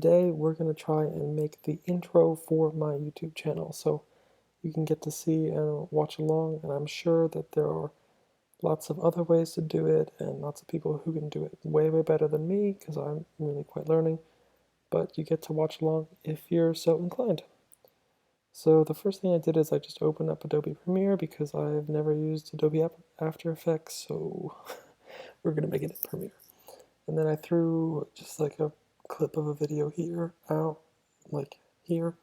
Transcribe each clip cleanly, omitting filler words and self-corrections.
Today we're going to try and make the intro for my YouTube channel so you can get to see and watch along, and I'm sure that there are lots of other ways to do it and lots of people who can do it way better than me because I'm really quite learning, but you get to watch along if you're so inclined. So the first thing I did is I just opened up Adobe Premiere because I've never used Adobe After Effects, so we're going to make it in Premiere. And then I threw just like a clip of a video here out, like here,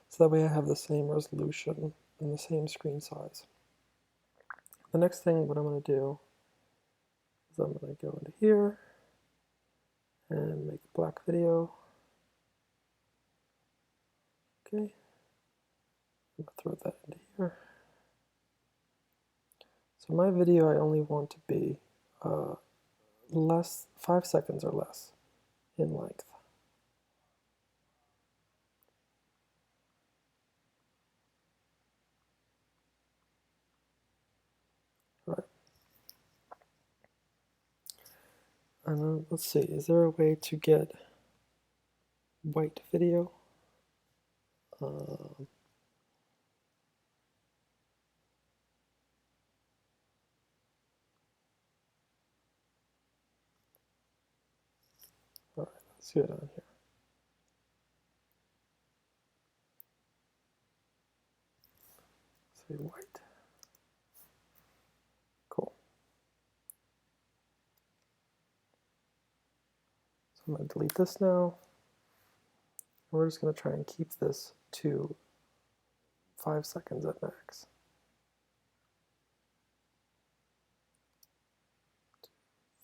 so that way I have the same resolution and the same screen size. The next thing what I'm going to do is I'm going to go into here and make a black video. Okay, I'm going to throw that into here. So my video I only want to be 5 seconds or less in length. All right. And then let's see, is there a way to get white video? All right, let's see it on here. Say white. Cool. So I'm going to delete this now. And we're just going to try and keep this to 5 seconds at max.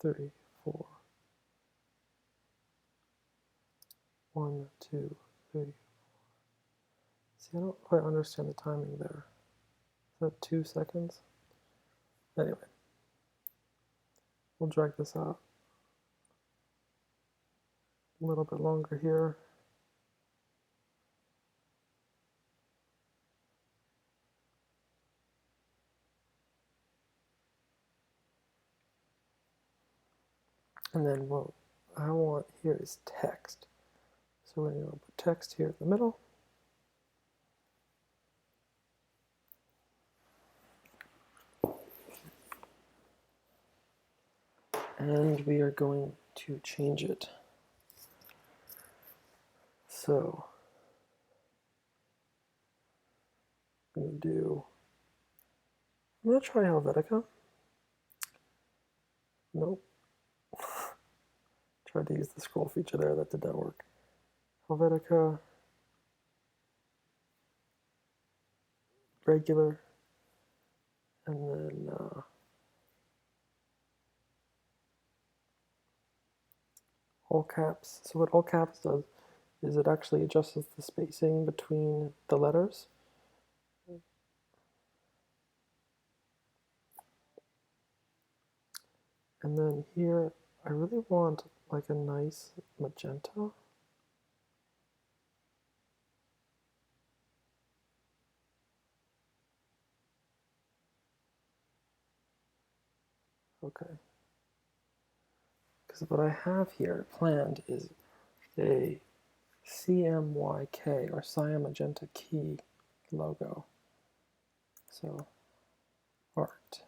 2, 3, 4. 1, 2, 3. See, I don't quite understand the timing there. Is that 2 seconds? Anyway, we'll drag this out a little bit longer here. And then what I want here is text. So we're going to put text here in the middle. And we are going to change it. So I'm going to try Helvetica. Nope. Tried to use the scroll feature there, that did not work. Helvetica, regular, and then all caps. So what all caps does is it actually adjusts the spacing between the letters. And then here, I really want like a nice magenta. Okay. Because what I have here planned is a CMYK or cyan magenta key logo. So art.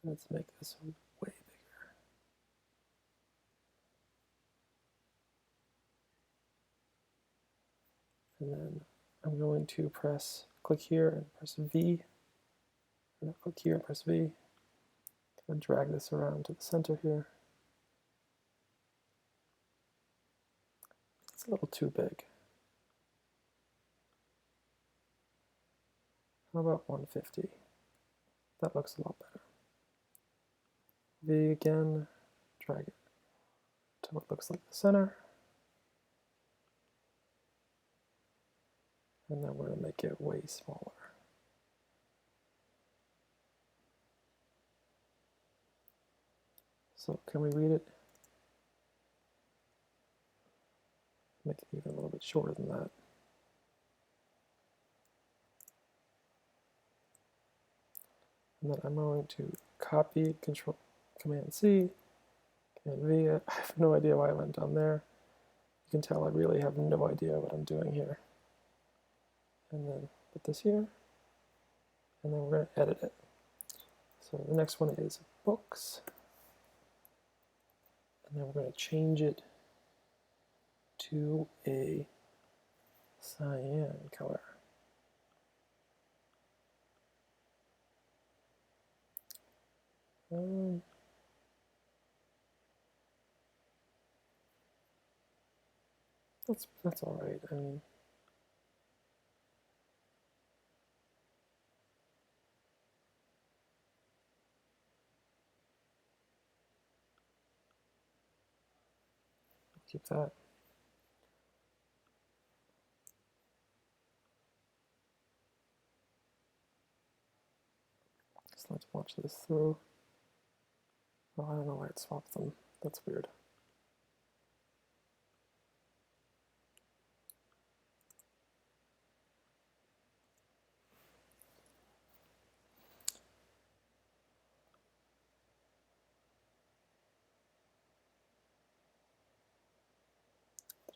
Let's make this way bigger. And then I'm going to click here and press V. And then click here and press V. And drag this around to the center here. It's a little too big. How about 150? That looks a lot better. V again, drag it to what looks like the center. And then we're going to make it way smaller. So can we read it? Make it even a little bit shorter than that. And then I'm going to copy, Command C, And V, I have no idea why I went down there. You can tell I really have no idea what I'm doing here. And then put this here, and then we're going to edit it. So the next one is books, and then we're going to change it to a cyan color. That's all right. I mean, keep that. So let's watch this through. Oh, I don't know why it swapped them. That's weird.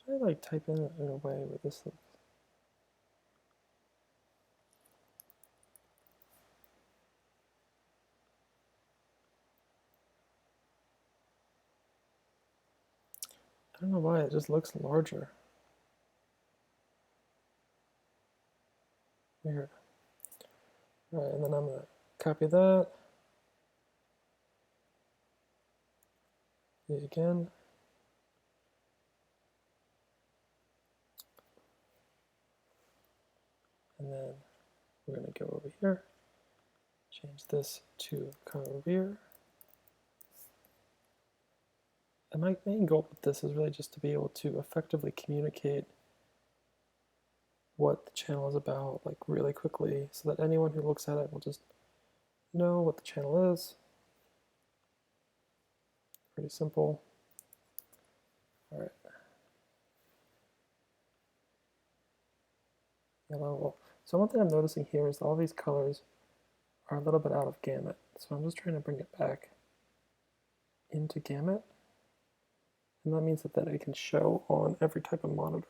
Did I like type in it in a way where this looks? I don't know why it just looks larger. Weird. All right, and then I'm gonna copy that. Do it again. And then we're gonna go over here, change this to career. And my main goal with this is really just to be able to effectively communicate what the channel is about, like really quickly, so that anyone who looks at it will just know what the channel is. Pretty simple. All right. Yellow. So one thing I'm noticing here is all these colors are a little bit out of gamut. So I'm just trying to bring it back into gamut. And that means that it can show on every type of monitor.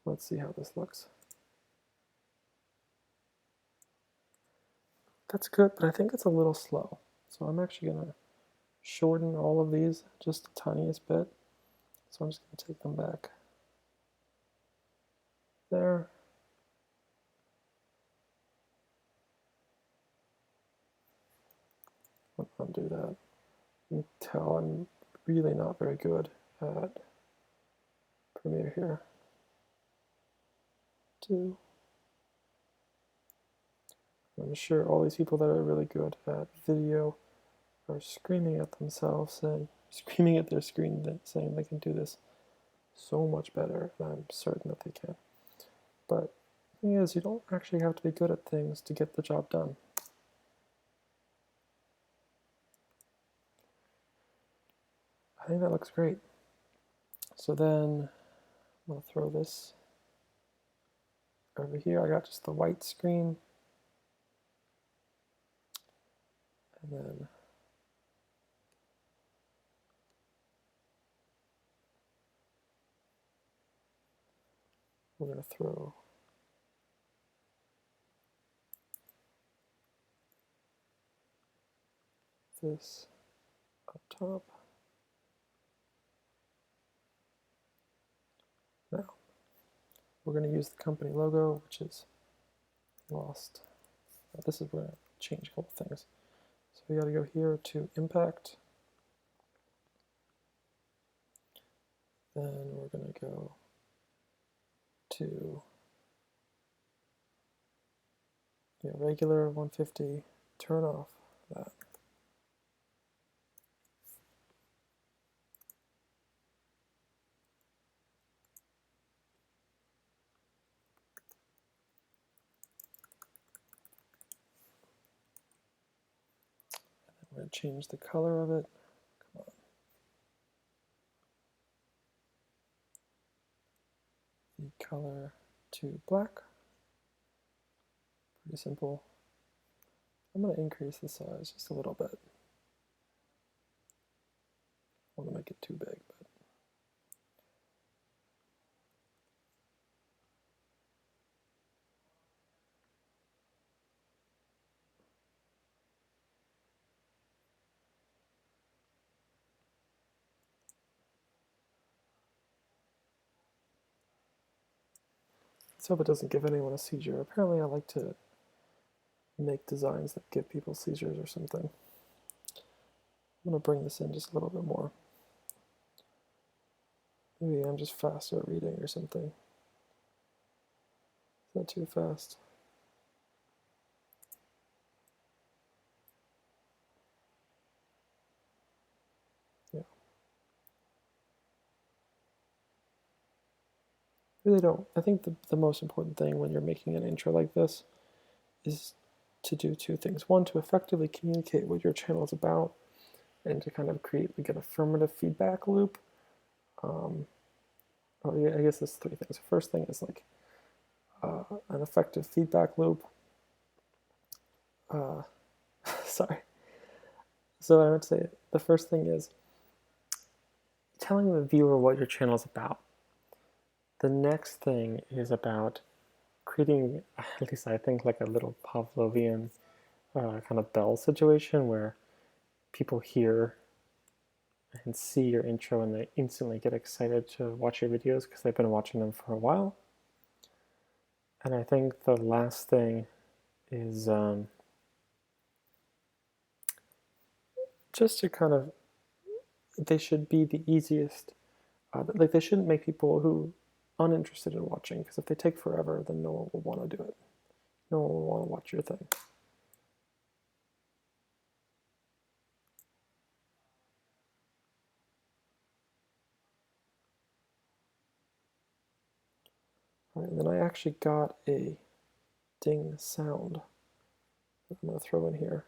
So let's see how this looks. That's good, but I think it's a little slow. So I'm actually going to shorten all of these just the tiniest bit. So I'm just going to take them back there. Undo that. You can tell I'm really not very good at Premiere here. I'm sure all these people that are really good at video are screaming at themselves and screaming at their screen saying they can do this so much better, and I'm certain that they can. But the thing is, you don't actually have to be good at things to get the job done. I think that looks great. So then I'm going to throw this over here. I got just the white screen. And then we're going to throw this up top. Now, we're going to use the company logo, which is lost. This is where I change a couple things. So we got to go here to impact. Then we're going to go to regular 150, turn off that. I'm going to change the color of it. Come on. color to black. Pretty simple. I'm going to increase the size just a little bit. I want to make it too big, but let's hope it doesn't give anyone a seizure. Apparently I like to make designs that give people seizures or something. I'm going to bring this in just a little bit more. Maybe I'm just faster at reading or something. Is that too fast? Yeah. Really don't. I think the most important thing when you're making an intro like this is to do two things. One, to effectively communicate what your channel is about and to kind of create like an affirmative feedback loop. Oh, yeah, I guess there's three things. The first thing is like an effective feedback loop. Sorry. So I would say the first thing is telling the viewer what your channel is about. The next thing is about creating, at least I think, like a little Pavlovian kind of bell situation where people hear and see your intro and they instantly get excited to watch your videos because they've been watching them for a while. And I think the last thing is just to kind of, they should be the easiest. Like they shouldn't make people who uninterested in watching, because if they take forever, then no one will want to do it. No one will want to watch your thing. All right, and then I actually got a ding sound that I'm going to throw in here.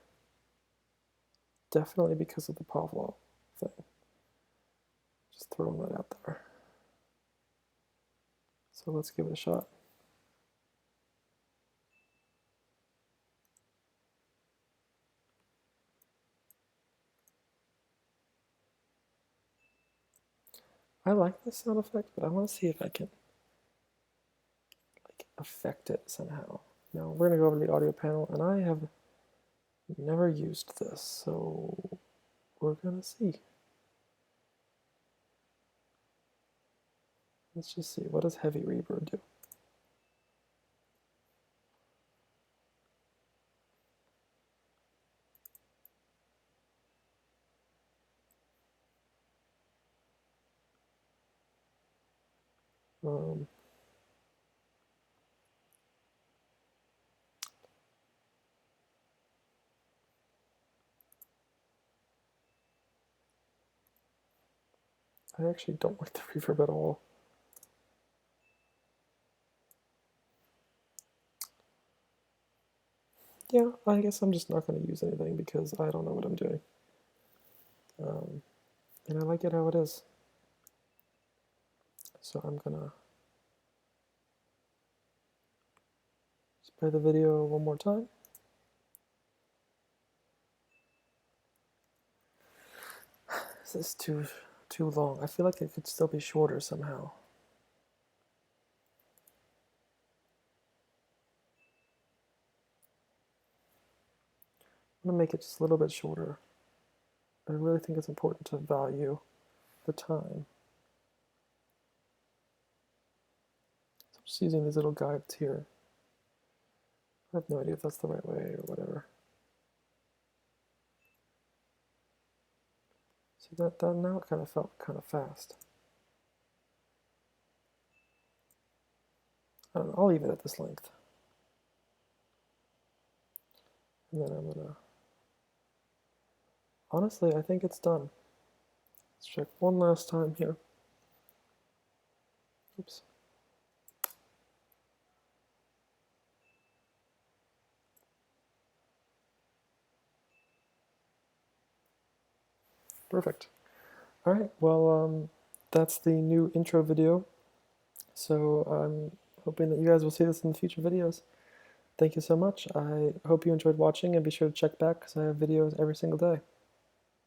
Definitely because of the Pavlov thing. Just throwing that out there. So let's give it a shot. I like this sound effect, but I want to see if I can like affect it somehow. Now we're going to go over to the audio panel, and I have never used this, so we're going to see. Let's just see, what does heavy reverb do? I actually don't like the reverb at all. Yeah, I guess I'm just not going to use anything because I don't know what I'm doing. And I like it how it is. So I'm going to just play the video one more time. This is too long. I feel like it could still be shorter somehow. I'm going to make it just a little bit shorter. I really think it's important to value the time. So I'm just using these little guides here. I have no idea if that's the right way or whatever. See that now it kind of felt kind of fast. I don't know, I'll leave it at this length. And then I'm gonna, honestly, I think it's done. Let's check one last time here. Oops. Perfect. All right, well, that's the new intro video So I'm hoping that you guys will see this in the future videos. Thank you so much. I hope you enjoyed watching, and be sure to check back because I have videos every single day.